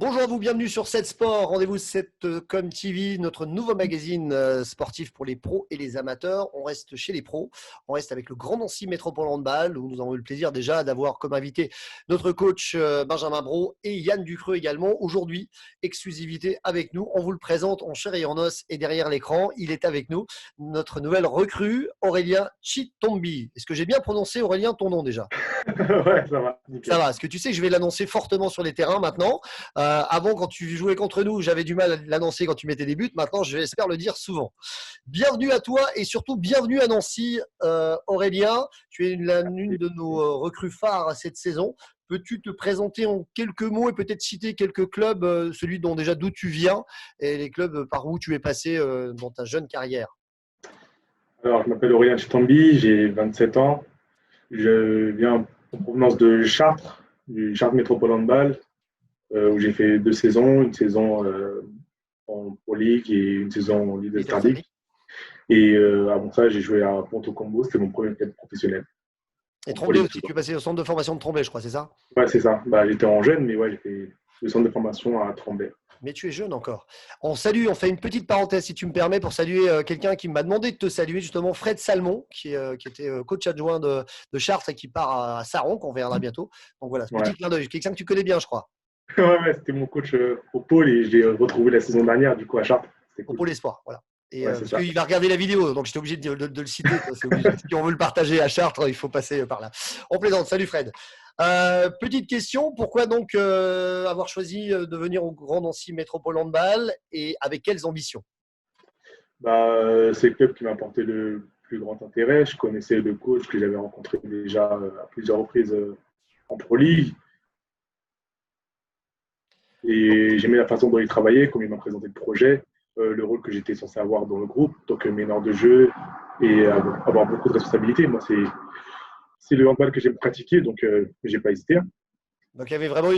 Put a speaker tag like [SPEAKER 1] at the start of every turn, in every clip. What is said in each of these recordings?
[SPEAKER 1] Bonjour à vous, bienvenue sur 7 Sport, rendez-vous 7com TV, notre nouveau magazine sportif pour les pros et les amateurs. On reste chez les pros, on reste avec le Grand Nancy Métropole Handball, où nous avons eu le plaisir déjà d'avoir comme invité notre coach Benjamin Brault et Yann Ducreux également. Aujourd'hui, exclusivité avec nous, on vous le présente en chair et en os et derrière l'écran, il est avec nous, notre nouvelle recrue, Aurélien Chitombi. Est-ce que j'ai bien prononcé Aurélien ton nom déjà?
[SPEAKER 2] Ouais, ça va,
[SPEAKER 1] Ça
[SPEAKER 2] nickel.
[SPEAKER 1] va, parce que tu sais que je vais l'annoncer fortement sur les terrains maintenant. Avant, quand tu jouais contre nous, j'avais du mal à l'annoncer quand tu mettais des buts. Maintenant, j'espère le dire souvent. Bienvenue à toi et surtout bienvenue à Nancy, Aurélien. Tu es l'une de nos recrues phares cette saison. Peux-tu te présenter en quelques mots et peut-être citer quelques clubs, celui dont déjà d'où tu viens et les clubs par où tu es passé dans ta jeune carrière?
[SPEAKER 2] Alors, je m'appelle Aurélien Chitambi, j'ai 27 ans. Je viens en provenance de Chartres, du Chartres Métropole Handball, où j'ai fait 2 saisons, une saison en Pro League et une saison en League
[SPEAKER 1] Et
[SPEAKER 2] Star League. Et avant ça, j'ai joué à Ponto Combo, c'était mon premier club professionnel.
[SPEAKER 1] Et
[SPEAKER 2] En Pro
[SPEAKER 1] Tremblay
[SPEAKER 2] League
[SPEAKER 1] aussi,
[SPEAKER 2] toujours.
[SPEAKER 1] tu es passé au centre de formation de Tremblay, je crois, c'est ça?
[SPEAKER 2] Ouais, c'est ça. Bah, j'étais en jeune, mais ouais, j'ai fait le centre de formation à Tremblay.
[SPEAKER 1] Mais tu es jeune encore. On salue, on fait une petite parenthèse, si tu me permets, pour saluer quelqu'un qui m'a demandé de te saluer, justement Fred Salmon, qui était coach adjoint de Chartres et qui part à Saron, qu'on verra bientôt. Donc voilà, ce
[SPEAKER 2] Ouais.
[SPEAKER 1] petit clin d'œil. Quelqu'un que tu connais bien, je crois,
[SPEAKER 2] Ouais, c'était mon coach au pôle et je l'ai retrouvé la saison dernière, du coup, à Chartres. C'était
[SPEAKER 1] au
[SPEAKER 2] cool.
[SPEAKER 1] Pôle Espoir. Voilà. Et,
[SPEAKER 2] Ouais, c'est
[SPEAKER 1] parce
[SPEAKER 2] ça.
[SPEAKER 1] qu'il va regarder la vidéo, donc j'étais obligé de le citer. C'est obligé. Si on veut le partager à Chartres, il faut passer par là. On plaisante. Salut Fred. Petite question, pourquoi donc avoir choisi de venir au Grand Nancy Métropole Handball et avec quelles ambitions?
[SPEAKER 2] Bah, c'est le club qui m'a apporté le plus grand intérêt. Je connaissais le coach que j'avais rencontré déjà à plusieurs reprises en Pro League. Et j'aimais la façon dont il travaillait, comme il m'a présenté le projet, le rôle que j'étais censé avoir dans le groupe, donc meneur de jeu et avoir beaucoup de responsabilités. Moi, c'est le handball que j'aime pratiquer, donc j'ai pas hésité.
[SPEAKER 1] Donc il y avait vraiment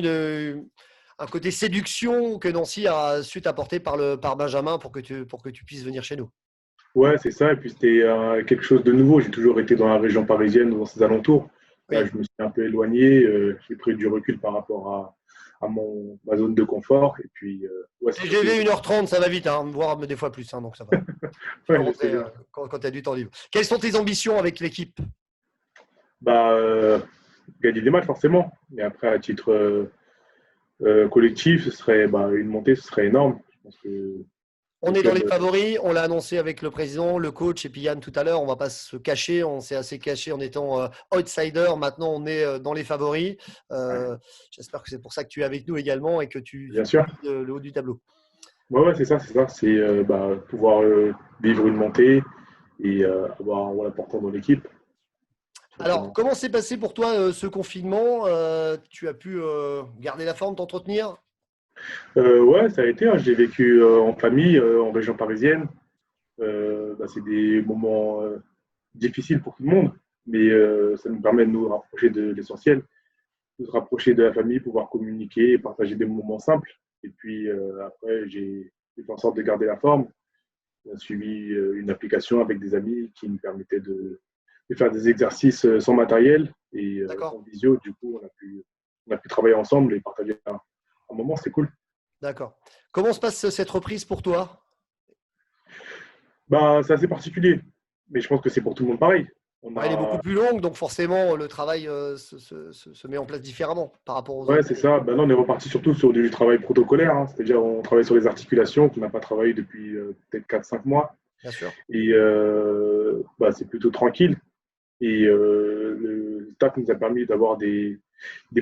[SPEAKER 1] un côté séduction que Nancy a su t'apporter par Benjamin pour que tu puisses venir chez nous.
[SPEAKER 2] Ouais, c'est ça. Et puis c'était quelque chose de nouveau. J'ai toujours été dans la région parisienne ou dans ses alentours. Là,
[SPEAKER 1] Oui.
[SPEAKER 2] je me suis un peu éloigné. J'ai pris du recul par rapport à ma zone de confort. Et puis, ouais,
[SPEAKER 1] TGV 1h30, ça va vite, hein, voire des fois plus, hein, donc ça va. Tu peux
[SPEAKER 2] ouais, je sais
[SPEAKER 1] rentrer
[SPEAKER 2] bien.
[SPEAKER 1] quand tu as du temps libre. Quelles sont tes ambitions avec l'équipe?
[SPEAKER 2] Bah, gagner des matchs, forcément. Et après, à titre collectif, ce serait une montée, ce serait énorme. Je pense que
[SPEAKER 1] On
[SPEAKER 2] le
[SPEAKER 1] est dans les
[SPEAKER 2] club.
[SPEAKER 1] favoris, on l'a annoncé avec le président, le coach et puis Yann tout à l'heure. On ne va pas se cacher, on s'est assez caché en étant outsider. Maintenant, on est dans les favoris.
[SPEAKER 2] Ouais,
[SPEAKER 1] Euh, J'espère que c'est pour ça que tu es avec nous également et que tu
[SPEAKER 2] bien sûr.
[SPEAKER 1] vises le haut du tableau.
[SPEAKER 2] Ouais, ouais, c'est ça, c'est ça. C'est pouvoir vivre une montée et avoir un rôle important dans l'équipe, tout
[SPEAKER 1] Alors,
[SPEAKER 2] simplement.
[SPEAKER 1] comment s'est passé pour toi ce confinement? Tu as pu garder la forme, t'entretenir?
[SPEAKER 2] Ouais, ça a été, hein. Je l'ai vécu en famille, en région parisienne. C'est des moments difficiles pour tout le monde, mais ça nous permet de nous rapprocher de l'essentiel, de se rapprocher de la famille, pouvoir communiquer et partager des moments simples. Et puis après, j'ai fait en sorte de garder la forme. On a suivi une application avec des amis qui nous permettait de faire des exercices sans matériel et
[SPEAKER 1] D'accord,
[SPEAKER 2] en visio. Du coup, on a pu travailler ensemble et partager un moment, c'était cool.
[SPEAKER 1] d'accord. Comment se passe cette reprise pour toi?
[SPEAKER 2] C'est assez particulier, mais je pense que c'est pour tout le monde pareil. On
[SPEAKER 1] Ouais, elle est beaucoup
[SPEAKER 2] a,
[SPEAKER 1] plus longue, donc forcément, le travail se met en place différemment par rapport aux
[SPEAKER 2] ouais,
[SPEAKER 1] autres
[SPEAKER 2] c'est
[SPEAKER 1] années.
[SPEAKER 2] ça. Là, on est reparti surtout sur du travail protocolaire, hein. C'est-à-dire on travaille sur les articulations qu'on n'a pas travaillé depuis peut-être 4 5 mois.
[SPEAKER 1] Bien sûr.
[SPEAKER 2] Et c'est plutôt tranquille. Et le staff nous a permis d'avoir des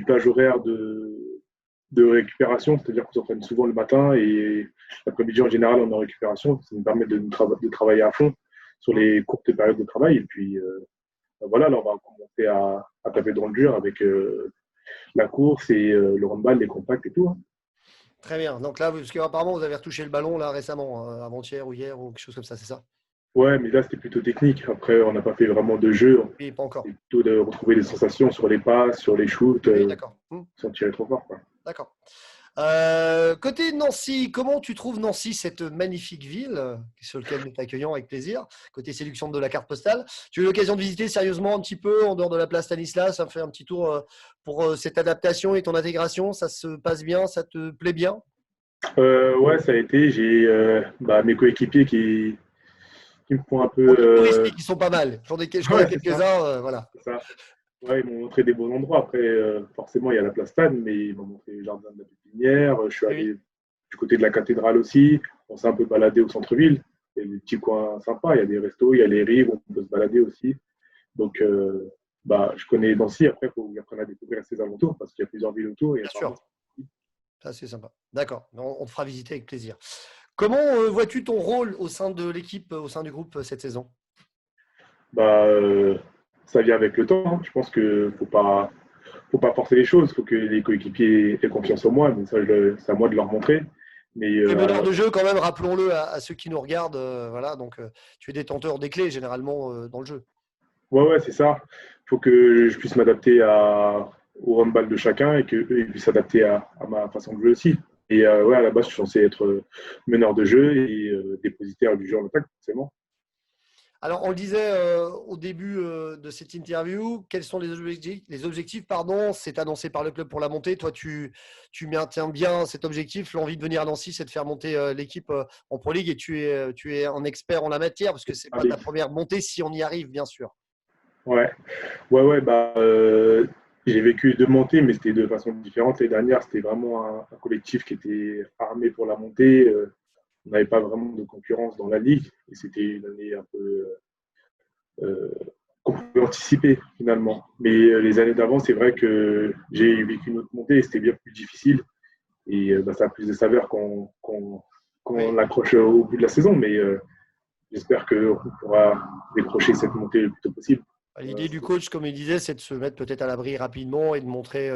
[SPEAKER 2] plages horaires de récupération, c'est-à-dire qu'on s'entraîne souvent le matin et l'après-midi en général on est en récupération. Ça nous permet de travailler à fond sur
[SPEAKER 1] Mmh.
[SPEAKER 2] les courtes périodes de travail. Et puis voilà, là on va commencer à taper dans le dur avec la course et le handball, les contacts et tout, hein.
[SPEAKER 1] Très bien. Donc là, parce qu'apparemment, vous avez retouché le ballon là récemment, avant-hier ou hier ou quelque chose comme ça, c'est ça?
[SPEAKER 2] Ouais, mais là c'était plutôt technique. Après, on n'a pas fait vraiment de jeu.
[SPEAKER 1] Oui, pas encore.
[SPEAKER 2] C'était plutôt de retrouver des sensations sur les passes, sur les shoots,
[SPEAKER 1] Oui, d'accord. Mmh,
[SPEAKER 2] sans tirer trop fort, quoi.
[SPEAKER 1] d'accord. Côté Nancy, comment tu trouves Nancy, cette magnifique ville sur laquelle nous t'accueillons avec plaisir, côté séduction de la carte postale? Tu as eu l'occasion de visiter sérieusement un petit peu en dehors de la place Stanislas, ça me fait un petit tour pour cette adaptation et ton intégration, ça se passe bien, ça te plaît bien?
[SPEAKER 2] Ouais, ça a été. J'ai mes coéquipiers qui me font un peu.
[SPEAKER 1] Produits touristiques qui sont pas mal. Je connais
[SPEAKER 2] Ouais, c'est ça.
[SPEAKER 1] quelques-uns, voilà.
[SPEAKER 2] C'est ça. Ouais, ils m'ont montré des bons endroits. Après, forcément, il y a la place Stade, mais ils m'ont montré le jardin de la Pépinière. Je suis
[SPEAKER 1] Oui,
[SPEAKER 2] allé
[SPEAKER 1] oui.
[SPEAKER 2] du côté de la cathédrale aussi. On s'est un peu baladé au centre-ville. Il y a des petits coins sympas. Il y a des restos, il y a les rives, on peut se balader aussi. Donc, je connais Nancy. Après, il faut apprendre à découvrir ses alentours parce qu'il y a plusieurs villes autour. Et
[SPEAKER 1] Bien
[SPEAKER 2] apparemment,
[SPEAKER 1] sûr. Ça, c'est sympa. D'accord. On te fera visiter avec plaisir. Comment vois-tu ton rôle au sein de l'équipe, au sein du groupe cette saison?
[SPEAKER 2] bah, euh, ça vient avec le temps, hein. Je pense qu'il ne faut pas forcer les choses. Il faut que les coéquipiers aient confiance en moi. Donc ça, c'est à moi de leur montrer. Mais
[SPEAKER 1] Tu es meneur de jeu quand même, rappelons-le à ceux qui nous regardent. Voilà, donc tu es détenteur des clés généralement dans le jeu.
[SPEAKER 2] ouais, c'est ça. Il faut que je puisse m'adapter au handball de chacun et qu'eux ils puissent s'adapter à ma façon de jouer aussi. Et ouais, à la base, je suis censé être meneur de jeu et dépositaire du jeu en attaque, forcément.
[SPEAKER 1] Alors, on le disait au début de cette interview, quels sont les objectifs? Les objectifs, pardon, c'est annoncé par le club pour la montée. Toi, tu maintiens bien cet objectif. L'envie de venir à Nancy, c'est de faire monter l'équipe en Pro League et tu es un expert en la matière parce que ce n'est pas ta
[SPEAKER 2] Allez.
[SPEAKER 1] première montée si on y arrive, bien sûr.
[SPEAKER 2] Ouais, j'ai vécu deux montées, mais c'était de façon différente. Les dernières, c'était vraiment un collectif qui était armé pour la montée. On n'avait pas vraiment de concurrence dans la ligue et c'était une année un peu euh, qu'on pouvait anticiper finalement. Mais les années d'avant, c'est vrai que j'ai vécu une autre montée et c'était bien plus difficile. Et ça a plus de saveur
[SPEAKER 1] Oui.
[SPEAKER 2] qu'on l'accroche au bout de la saison. Mais j'espère qu'on pourra décrocher cette montée le plus tôt possible.
[SPEAKER 1] L'idée du coach, comme il disait, c'est de se mettre peut-être à l'abri rapidement et de montrer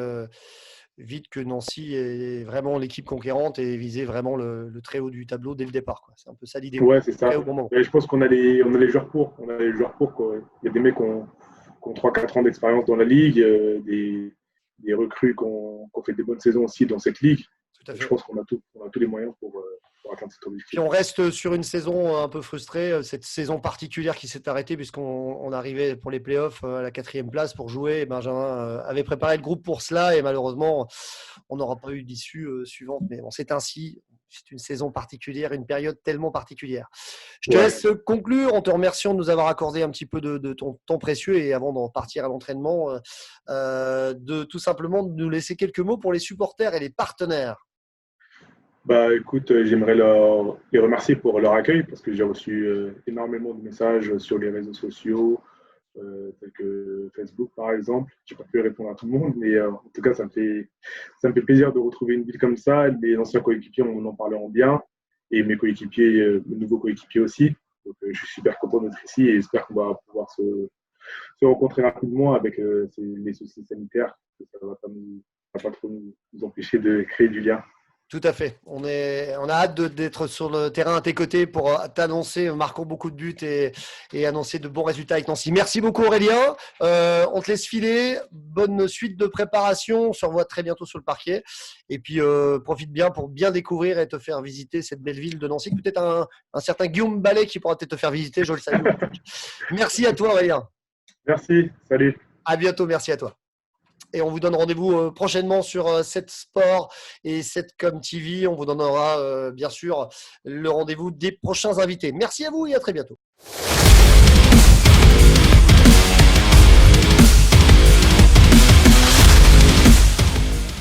[SPEAKER 1] vite que Nancy est vraiment l'équipe conquérante et viser vraiment le très haut du tableau dès le départ, quoi. C'est un peu ça l'idée.
[SPEAKER 2] Ouais, c'est ça.
[SPEAKER 1] Très au bon moment.
[SPEAKER 2] Et je pense on a les joueurs pour. On a les joueurs pour, quoi. Il y a des mecs qui ont 3-4 ans d'expérience dans la ligue, des recrues qui ont fait des bonnes saisons aussi dans cette ligue.
[SPEAKER 1] Tout à
[SPEAKER 2] Je
[SPEAKER 1] fait.
[SPEAKER 2] pense on a tous les moyens pour atteindre cet
[SPEAKER 1] Puis
[SPEAKER 2] objectif.
[SPEAKER 1] on reste sur une saison un peu frustrée, cette saison particulière qui s'est arrêtée puisqu'on arrivait pour les playoffs à la 4e place pour jouer. Et Benjamin avait préparé le groupe pour cela et malheureusement, on n'aura pas eu d'issue suivante. Mais bon, c'est ainsi. C'est une saison particulière, une période tellement particulière. Je te
[SPEAKER 2] Ouais.
[SPEAKER 1] laisse conclure en te remerciant de nous avoir accordé un petit peu de ton temps précieux et avant d'en partir à l'entraînement, de tout simplement de nous laisser quelques mots pour les supporters et les partenaires.
[SPEAKER 2] Écoute, j'aimerais les remercier pour leur accueil parce que j'ai reçu énormément de messages sur les réseaux sociaux, tels que Facebook par exemple. Je n'ai pas pu répondre à tout le monde, mais en tout cas, ça me fait plaisir de retrouver une ville comme ça. Les anciens coéquipiers en parleront bien et mes coéquipiers, mes nouveaux coéquipiers aussi. Donc, je suis super content d'être ici et j'espère qu'on va pouvoir se rencontrer rapidement avec les soucis sanitaires. Ça ne va pas trop nous empêcher de créer du lien.
[SPEAKER 1] Tout à fait. On a hâte d'être sur le terrain à tes côtés pour t'annoncer, marquons beaucoup de buts et annoncer de bons résultats avec Nancy. Merci beaucoup Aurélien. On te laisse filer. Bonne suite de préparation. On se revoit très bientôt sur le parquet. Et puis profite bien pour bien découvrir et te faire visiter cette belle ville de Nancy. Peut-être un certain Guillaume Ballet qui pourra peut-être te faire visiter. Je le salue. Merci à toi Aurélien.
[SPEAKER 2] Merci, salut.
[SPEAKER 1] À bientôt. Merci à toi. Et on vous donne rendez-vous prochainement sur 7 Sport et 7Com TV. On vous donnera bien sûr le rendez-vous des prochains invités. Merci à vous et à très bientôt.